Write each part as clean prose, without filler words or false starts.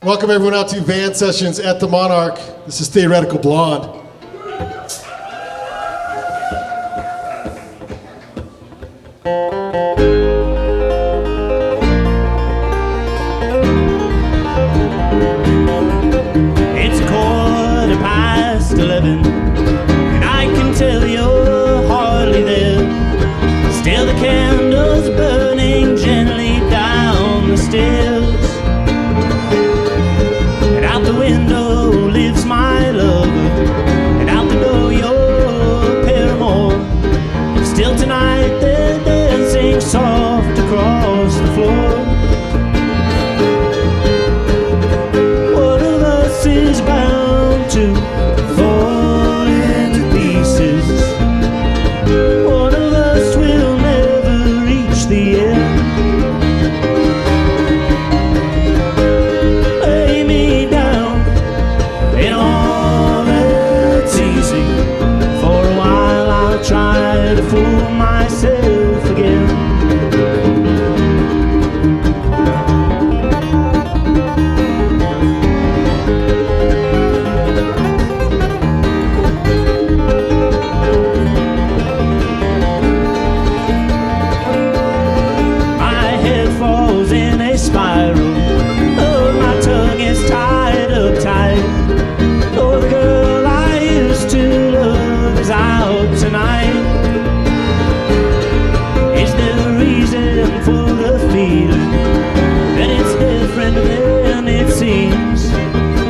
Welcome everyone out to Van Sessions at the Monarch. This is Theoretical Blonde. It's 11:15, and I can tell you're hardly there. Still the candles burning gently down the stairs. And out the window lives my lover, and out the door your paramour. Still tonight they're dancing soft across the floor. One of us is bound to fall into pieces. One of us will never reach the end. Lay me down in all that's easy. For a while I'll try to fool myself again. Spiral. Oh, my tongue is tied up tight. Oh, the girl I used to love is out tonight. Is there a reason for the feeling that it's different than it seems?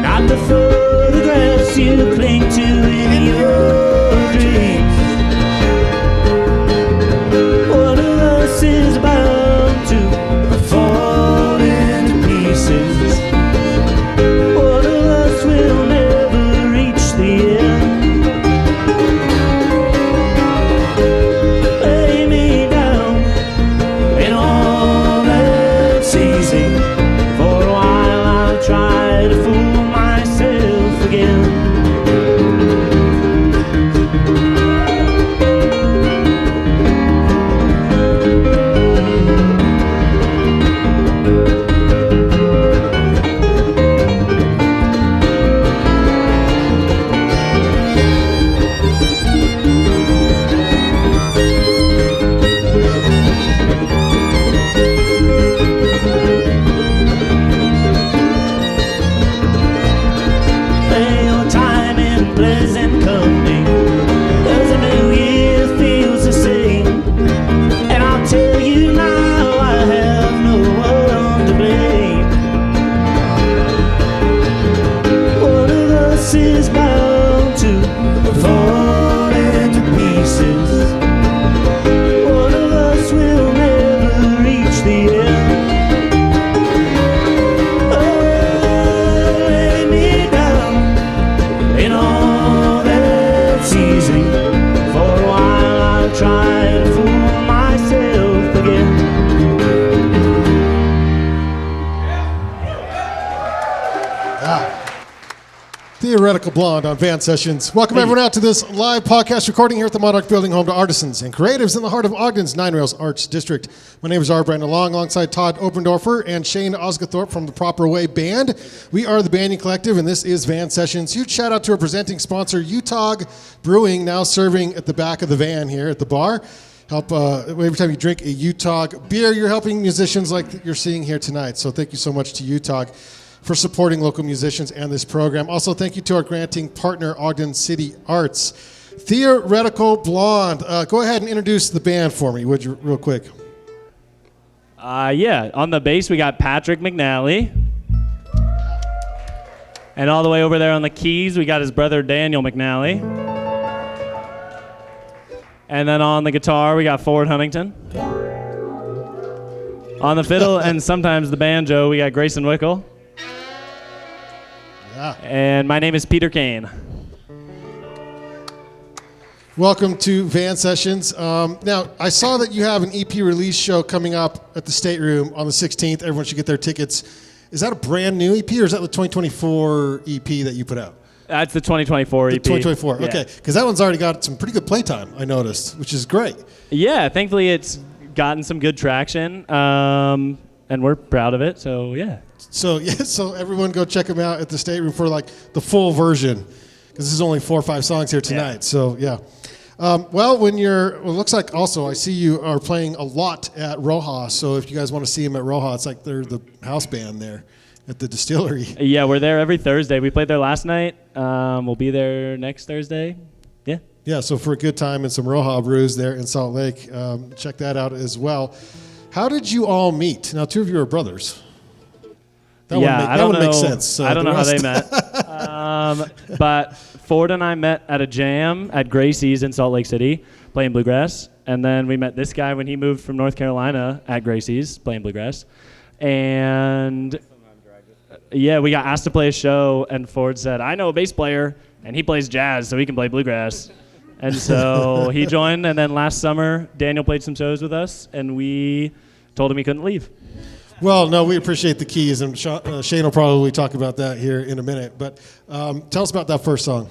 Not the photographs you cling to in your dreams. One of us is bound to fall into pieces. One of us will never reach the end. Lay me down in all that's easy. For a while I'll try to fool myself again. Is bound to fall into pieces. One of us will never reach the end. Oh, lay me down in all that's easy. For a while I'll try to fool myself again. Theoretical Blonde on Van Sessions. Welcome everyone out to this live podcast recording here at the Monarch Building, home to artisans and creatives in the heart of Ogden's Nine Rails Arts District. My name is Brandon alongside Todd Oberndorfer and Shane Osgathorpe from the Proper Way Band. We are the Banyan Collective, and this is Van Sessions. Huge shout out to our presenting sponsor, Utah Brewing, now serving at the back of the van here at the bar. Help every time you drink a Utah beer, you're helping musicians like you're seeing here tonight. So thank you so much to Utah for supporting local musicians and this program. Also, thank you to our granting partner, Ogden City Arts. Theoretical Blonde. Go ahead and introduce the band for me, would you, real quick? Yeah, on the bass we got Patrick McNally. And all the way over there on the keys we got his brother Daniel McNally. And then on the guitar we got Ford Huntington. On the fiddle and sometimes the banjo we got Grayson Wickel. Yeah. And my name is Peter Kane. Welcome to Van Sessions. Now, I saw that you have an EP release show coming up at the State Room on the 16th. Everyone should get their tickets. Is that a brand new EP, or is that the 2024 EP that you put out? That's the 2024 EP. 2024, yeah. Okay. Because that one's already got some pretty good playtime, I noticed, which is great. Yeah, thankfully it's gotten some good traction. and we're proud of it. So yeah. So everyone go check them out at the Stateroom for like the full version, because this is only 4 or 5 songs here tonight. Yeah. So yeah. Well, it looks like also I see you are playing a lot at Rojas. So if you guys want to see them at Rojas, it's like they're the house band there at the distillery. Yeah, we're there every Thursday. We played there last night. We'll be there next Thursday. Yeah. Yeah, so for a good time and some Roja brews there in Salt Lake, check that out as well. How did you all meet? Now, 2 of you are brothers. That would make sense. So I don't know how they met. But Ford and I met at a jam at Gracie's in Salt Lake City playing bluegrass. And then we met this guy when he moved from North Carolina at Gracie's playing bluegrass. And yeah, we got asked to play a show, and Ford said, I know a bass player, and he plays jazz, so he can play bluegrass. And so he joined, and then last summer, Daniel played some shows with us, and we told him he couldn't leave. Well, no, we appreciate the keys, and Shane will probably talk about that here in a minute. But tell us about that first song.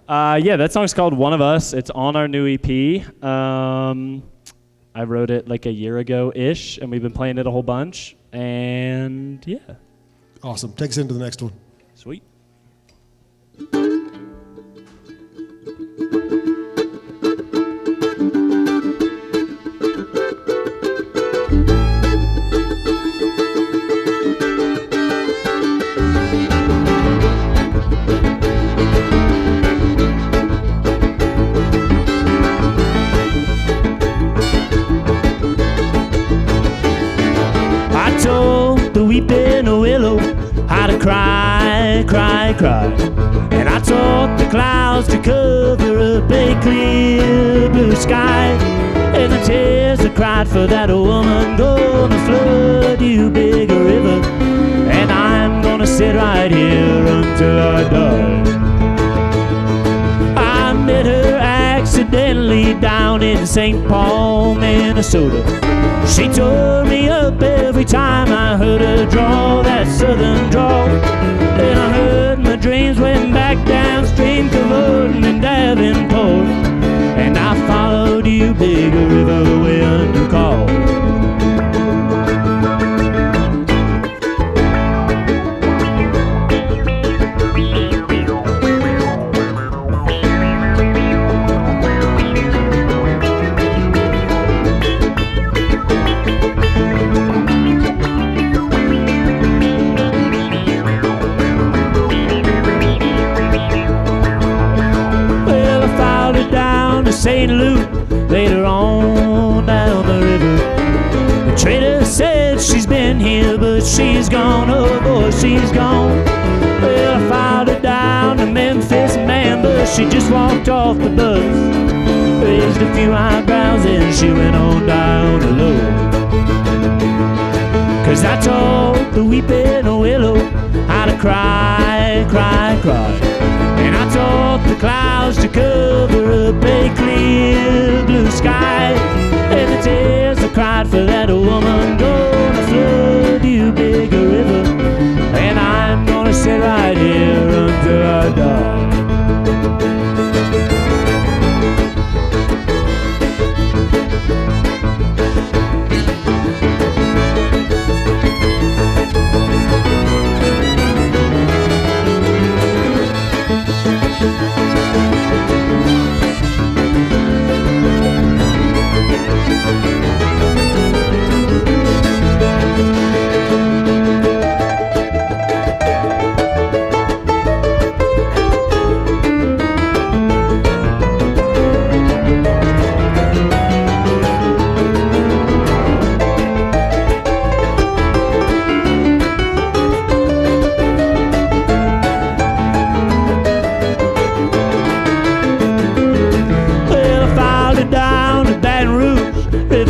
Yeah, that song's called One of Us. It's on our new EP. I wrote it like a year ago-ish, and we've been playing it a whole bunch. And yeah. Awesome. Take us into the next one. Sweet. I told the weeping willow how to cry, cry, cry. And I taught the clouds to cover up a clear blue sky. And the tears that cried for that woman gonna flood you big river. And I'm gonna sit right here until I die. I met her accidentally down in St. Paul, Minnesota. She tore me up every time I heard her draw that southern drawl. Then I heard my dreams went back downstream, Cavorting in Davenport. And I followed you, big river, when you called. St. Luke, later on down the river. The trader said she's been here, but she's gone, oh boy, she's gone. Well, I followed her down to Memphis, man, but she just walked off the bus. Raised a few eyebrows and she went on down the low. Cause I told the weeping willow how to cry, cry, cry. And I taught the clouds to cover up a clear blue sky. And the tears that cried for that woman gonna flood you big river. And I'm gonna sit right here until I die.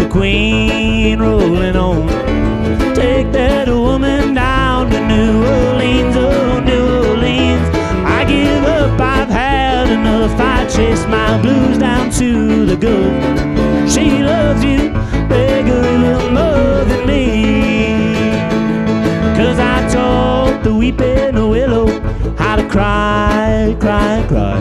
Queen rolling on. Take that woman down to New Orleans, oh New Orleans. I give up, I've had enough. I chase my blues down to the Gulf. She loves you, bigger even more than me. Cause I taught the weeping willow how to cry, cry, cry.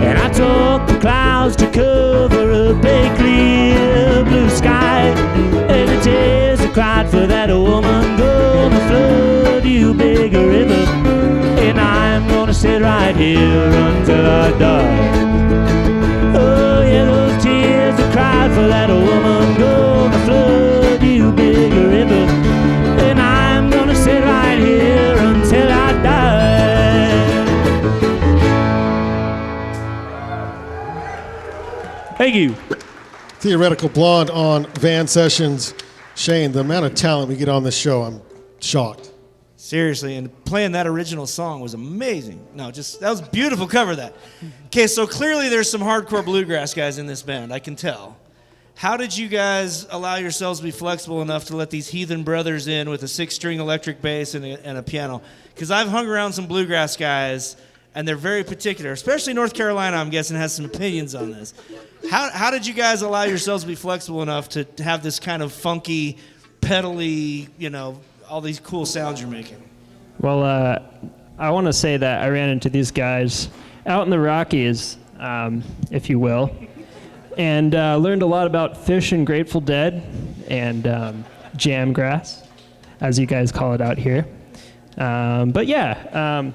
And I taught the clouds to cover up a clear blue sky. And the tears that cried for that woman right here until I die. Oh, yeah, those tears I cried for that woman gonna flood you bigger river, and I'm gonna sit right here until I die. Thank you. Theoretical Blonde on Van Sessions. Shane, the amount of talent we get on this show, I'm shocked. Seriously, and playing that original song was amazing. No, just that was a beautiful cover of that. Okay, so clearly there's some hardcore bluegrass guys in this band, I can tell. How did you guys allow yourselves to be flexible enough to let these heathen brothers in with a 6-string electric bass and a piano? Because I've hung around some bluegrass guys, and they're very particular, especially North Carolina, I'm guessing, has some opinions on this. How did you guys allow yourselves to be flexible enough to have this kind of funky, pedally, all these cool sounds you're making? Well, I want to say that I ran into these guys out in the Rockies, if you will, and learned a lot about Fish and Grateful Dead and jamgrass, as you guys call it out here. But yeah,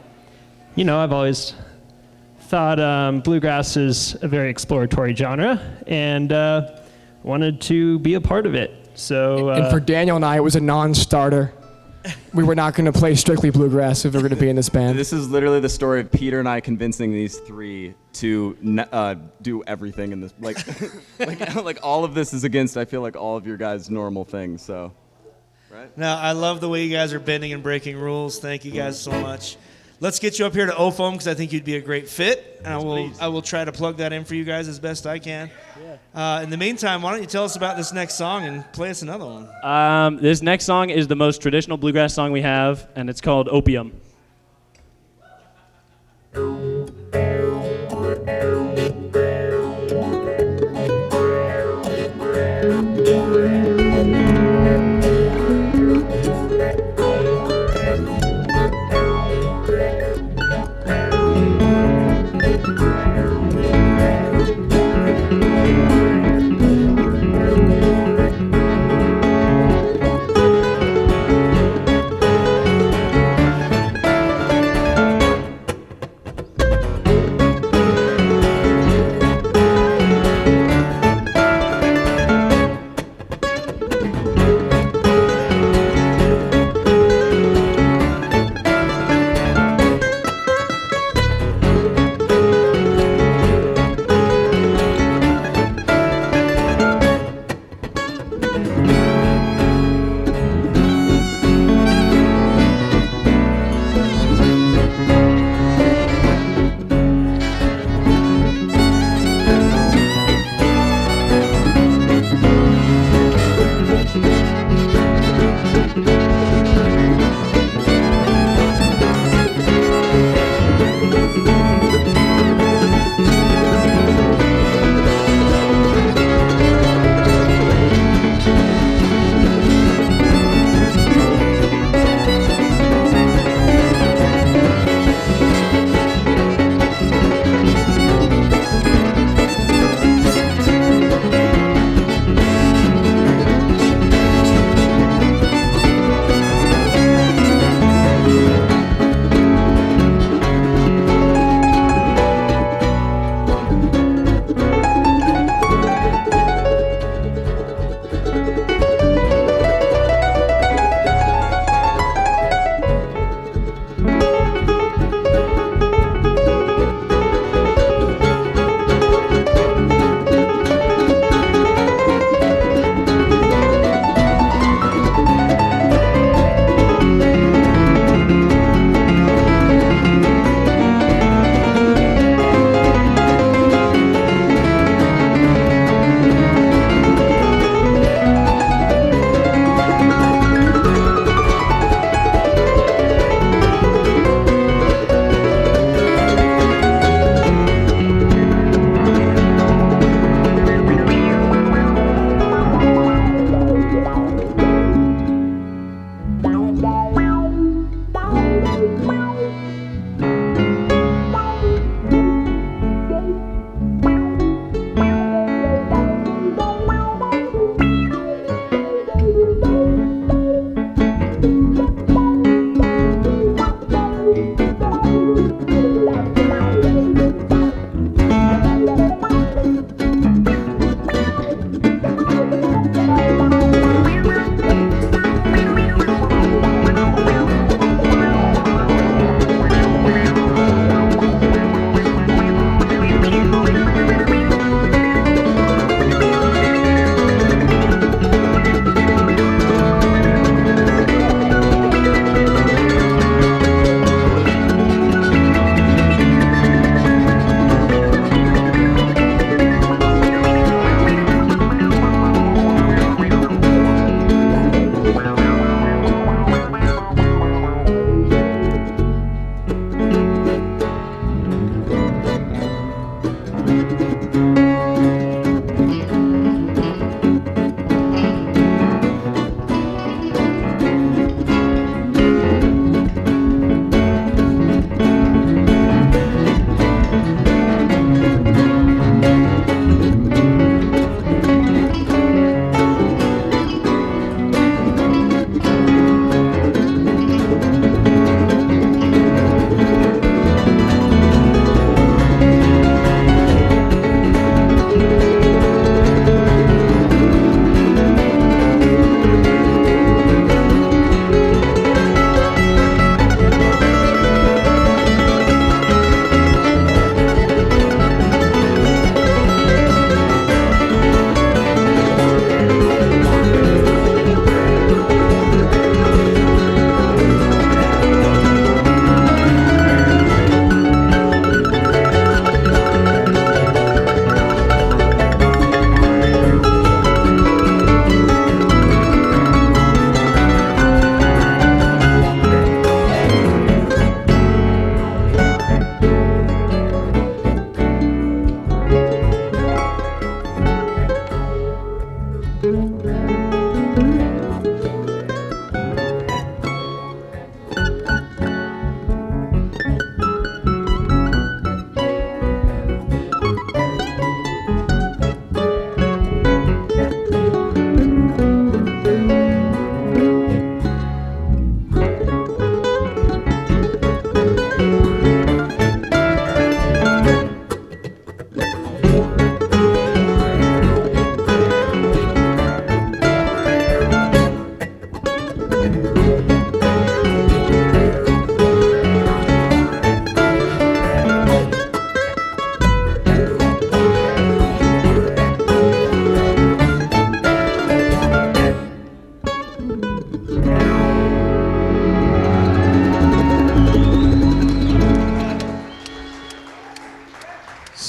I've always thought bluegrass is a very exploratory genre, and wanted to be a part of it. So, and for Daniel and I, it was a non-starter. We were not going to play strictly bluegrass if we were going to be in this band. This is literally the story of Peter and I convincing these three to do everything in this. Like all of this is against, I feel like, all of your guys' normal things. So, right? Now, I love the way you guys are bending and breaking rules. Thank you guys so much. Let's get you up here to Opium because I think you'd be a great fit. And I will try to plug that in for you guys as best I can. In the meantime, why don't you tell us about this next song and play us another one? This next song is the most traditional bluegrass song we have, and it's called Opium.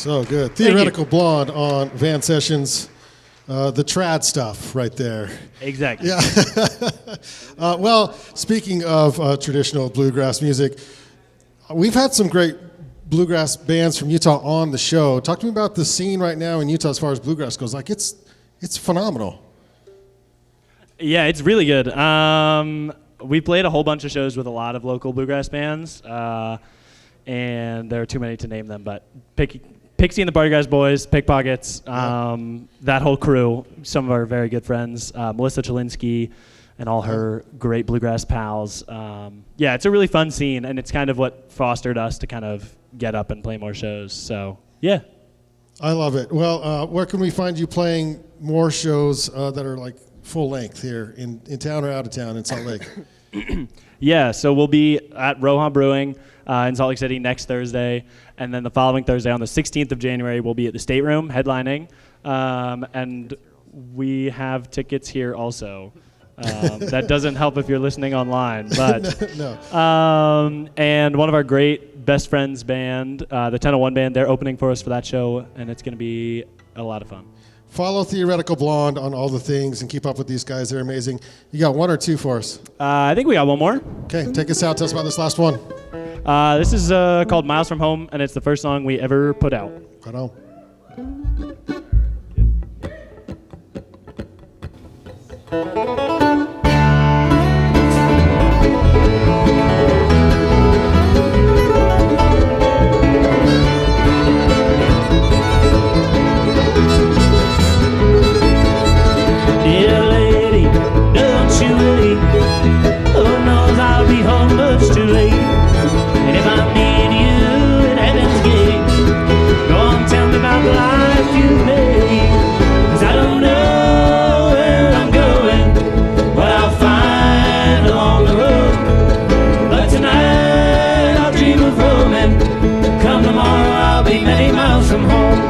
So good. Theoretical Blonde on Van Sessions. The trad stuff right there. Exactly. Yeah. Well, speaking of traditional bluegrass music, we've had some great bluegrass bands from Utah on the show. Talk to me about the scene right now in Utah as far as bluegrass goes. Like, it's phenomenal. Yeah, it's really good. We played a whole bunch of shows with a lot of local bluegrass bands, and there are too many to name them, but Pixie and the Party Guys Boys, Pickpockets, that whole crew, some of our very good friends, Melissa Chalinsky and all her great bluegrass pals. Yeah, it's a really fun scene, and it's kind of what fostered us to kind of get up and play more shows. So, yeah. I love it. Well, where can we find you playing more shows that are like full length here in town or out of town in Salt Lake? Yeah, so we'll be at Rohan Brewing in Salt Lake City next Thursday, and then the following Thursday on the 16th of January, we'll be at the State Room headlining, and we have tickets here also. That doesn't help if you're listening online, but No. and one of our great best friends band, the 1001 band, they're opening for us for that show, and it's going to be a lot of fun. Follow Theoretical Blonde on all the things and keep up with these guys. They're amazing. You got one or two for us? I think we got one more. Okay, take us out. Tell us about this last one. This is called Miles From Home, and it's the first song we ever put out. Right on. Dear lady, don't you wait. Who knows I'll be home much too late. And if I meet you at Heaven's Gate, go on, tell me about the life you made. 'Cause I don't know where I'm going, what I'll find along the road. But tonight I'll dream of roaming. Come tomorrow I'll be many miles from home.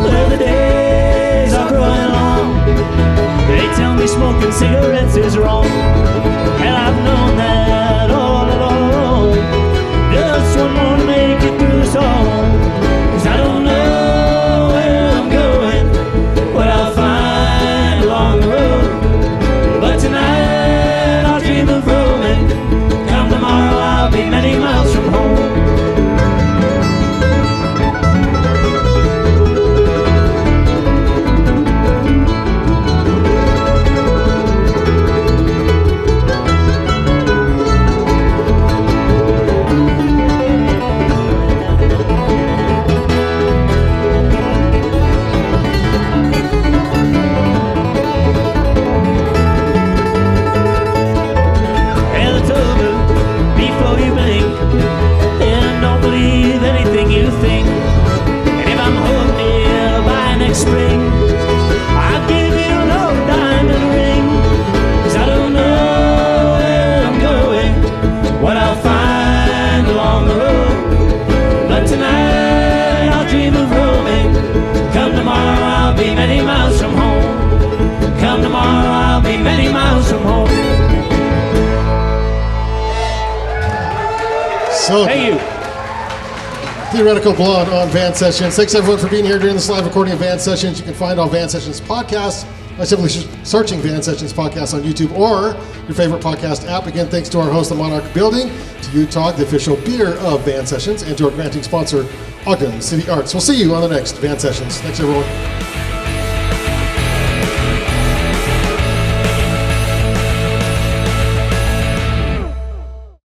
Well, the days are growing long. They tell me smoking cigarettes is wrong. And I've known that all along. Just one more to make it through the song. 'Cause I don't know where I'm going, what I'll find along the road. But tonight I'll dream of roaming. Come tomorrow I'll be many miles from home. And it's over before you blink. And don't believe anything you think. And if I'm hooked here by next spring, I'll give you no diamond ring. 'Cause I don't know where I'm going, what I'll find along the road. But tonight I'll dream of roaming. Come tomorrow I'll be many miles from home. Come tomorrow I'll be many miles from home. So Thank you. Theoretical Blonde on Van Sessions. Thanks everyone for being here during this live recording of Van Sessions. You can find all Van Sessions podcasts by simply searching Van Sessions podcast on YouTube or your favorite podcast app. Again, thanks to our host, the Monarch Building, to Utah, the official beer of Van Sessions, and to our granting sponsor, Ogden City Arts. We'll see you on the next Van Sessions. Thanks everyone.